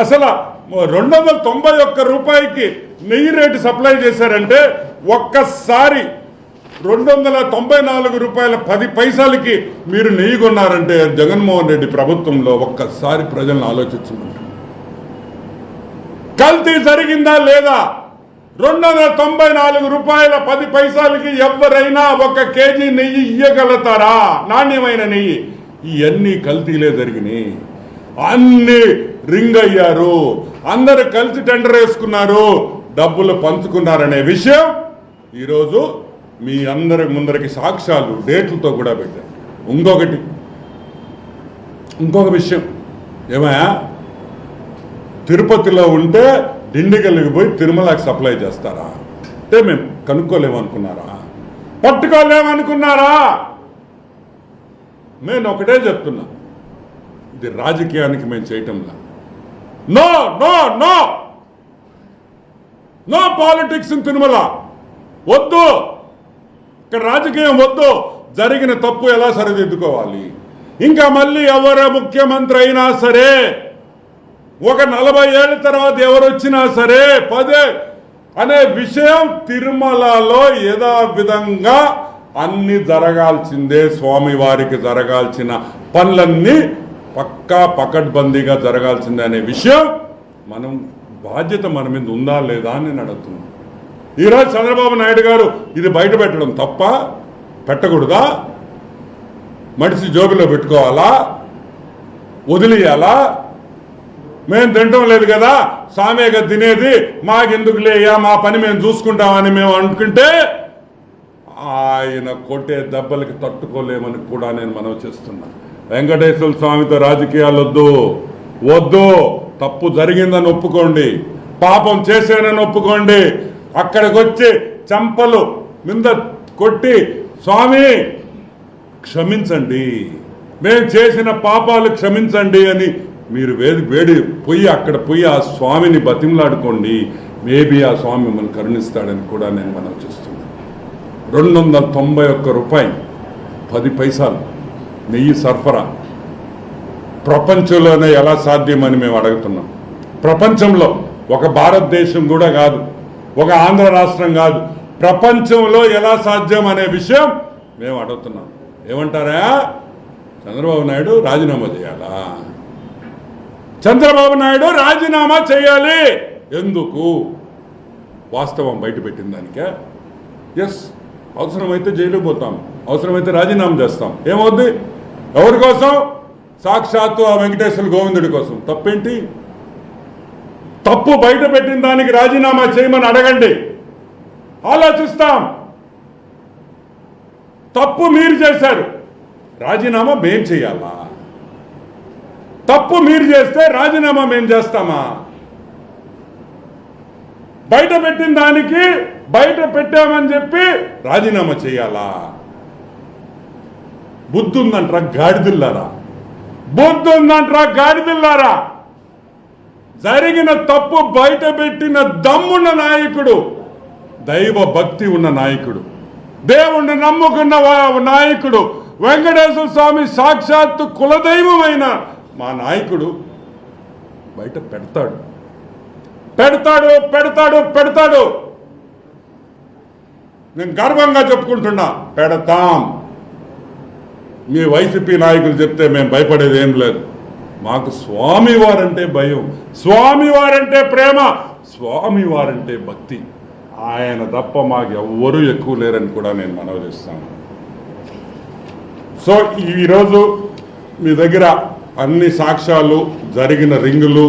అసలు 291 రూపాయికి నెయ్యి రేటు సప్లై చేశారంటే ఒక్కసారి 294 రూపాయల 10 పైసలకి మీరు నెయ్యి కొన్నారంటే జగన్మోహన్ రెడ్డి ప్రభుత్వంలో ఒక్కసారి ప్రజలను ఆలోచించమంటారు. కల్తీ జరిగిందా లేదా? 294 రూపాయల 10 పైసలకి ఎవరైనా 1 కేజీ నెయ్యి ఇయ్యగలుగుతారా? నాణ్యమైన నెయ్యి. ఇవన్నీ కల్తీలే జరిగినాయి. అన్ని రింగ్ అయ్యారు, అందరు కలిసి టెండర్ వేసుకున్నారు, డబ్బులు పంచుకున్నారనే విషయం ఈరోజు మీ అందరి ముందరికి సాక్ష్యాలు డేట్లతో కూడా పెట్టారు. ఇంకొక విషయం ఏమయ్యా, తిరుపతిలో ఉంటే డిండిగల్లికి పోయి తిరుమలకి సప్లై చేస్తారా అంటే మేము కనుక్కోలేమనుకున్నారా? పట్టుకోలేమనుకున్నారా? నేను ఒకటే చెప్తున్నా, ఇది రాజకీయానికి మేము చేయటంలా. No no no no politics in Tirumala. వద్దు, ఇక్కడ రాజకీయం వద్దు. జరిగిన తప్పు ఎలా సరిదిద్దుకోవాలి? ఇంకా మళ్ళీ ఎవరు ముఖ్యమంత్రి అయినా సరే, ఒక 40 ఏళ్ళ తర్వాత ఎవరు వచ్చినా సరే 10 అనే విషయం తిరుమలలో యథావిధంగా అన్ని జరగాల్సిందే. స్వామివారికి జరగాల్సిన పనులన్నీ పక్కా పకడ్బందీగా జరగాల్సిందే అనే విషయం మనం బాధ్యత మన మీద ఉందా లేదా అని నేను అడుగుతున్నాను. ఈరోజు చంద్రబాబు నాయుడు గారు ఇది బయట పెట్టడం తప్ప? పెట్టకూడదా? మనిషి జోబిలో పెట్టుకోవాలా? వదిలేయాలా? మేము తినటం లేదు కదా, సామేగా తినేది, మాకెందుకు లేయా, మా పని మేము చూసుకుంటామని మేము అనుకుంటే ఆయన కొట్టే దెబ్బలకి తట్టుకోలేమని కూడా నేను మనవి చేస్తున్నా. వెంకటేశ్వర స్వామితో రాజకీయాలు వద్దు. తప్పు జరిగిందని ఒప్పుకోండి, పాపం చేశానని ఒప్పుకోండి. అక్కడికి వచ్చి చంపలు మీద కొట్టి స్వామి క్షమించండి, మేము చేసిన పాపాలు క్షమించండి అని మీరు వేడి పోయి అక్కడ పోయి ఆ స్వామిని బతిమలాడుకోండి. మేబీ ఆ స్వామి మిమ్మల్ని కరుణిస్తాడని కూడా నేను మనం చేస్తున్నాను. 291 రూపాయలు 10 పైసలు నెయ్యి సరఫరా ప్రపంచంలోనే ఎలా సాధ్యమని మేము అడుగుతున్నాం. ప్రపంచంలో, ఒక భారతదేశం కూడా కాదు, ఒక ఆంధ్ర రాష్ట్రం కాదు, ప్రపంచంలో ఎలా సాధ్యం అనే విషయం మేము అడుగుతున్నాం. ఏమంటారా? చంద్రబాబు నాయుడు రాజీనామా చేయాలా? చంద్రబాబు నాయుడు రాజీనామా చేయాలి. ఎందుకు? వాస్తవం బయట పెట్టిన దానికే. ఎస్, అవసరమైతే జైలుకు పోతాం, అవసరమైతే రాజీనామా చేస్తాం. ఏమవుద్ది? ఎవరి కోసం? సాక్షాత్తు ఆ వెంకటేశ్వర గోవిందుడి కోసం. తప్పేంటి? తప్పు బయట పెట్టిన దానికి రాజీనామా చేయమని అడగండి, ఆలోచిస్తాం. తప్పు మీరు చేశారు, రాజీనామా మేం చేయాలా? తప్పు మీరు చేస్తే రాజీనామా మేము చేస్తామా? బయట పెట్టిన దానికి బయట పెట్టామని చెప్పి రాజీనామా చేయాలా? బుద్ధుందంట్రా గాడిదిల్లారా, బుద్ధుందంట్రా గాడిదిల్లారా. జరిగిన తప్పు బయట పెట్టిన దమ్మున్న నాయకుడు, దైవ భక్తి ఉన్న నాయకుడు, దేవుణ్ణి నమ్ముకున్న నాయకుడు, వెంకటేశ్వర స్వామి సాక్షాత్తు కులదైవమైన మా నాయకుడు బయట పెడతాడు. నేను గర్వంగా చెప్పుకుంటున్నా, పెడతాం. మీ వైసీపీ నాయకులు చెప్తే మేము భయపడేది ఏం లేదు. మాకు స్వామివారంటే భయం, స్వామివారంటే ప్రేమ, స్వామివారంటే భక్తి. ఆయన తప్ప మాకు ఎవ్వరూ ఎక్కువ లేరని కూడా నేను మనవి చేస్తాను. సో ఈరోజు మీ దగ్గర అన్ని సాక్ష్యాలు, జరిగిన రింగులు,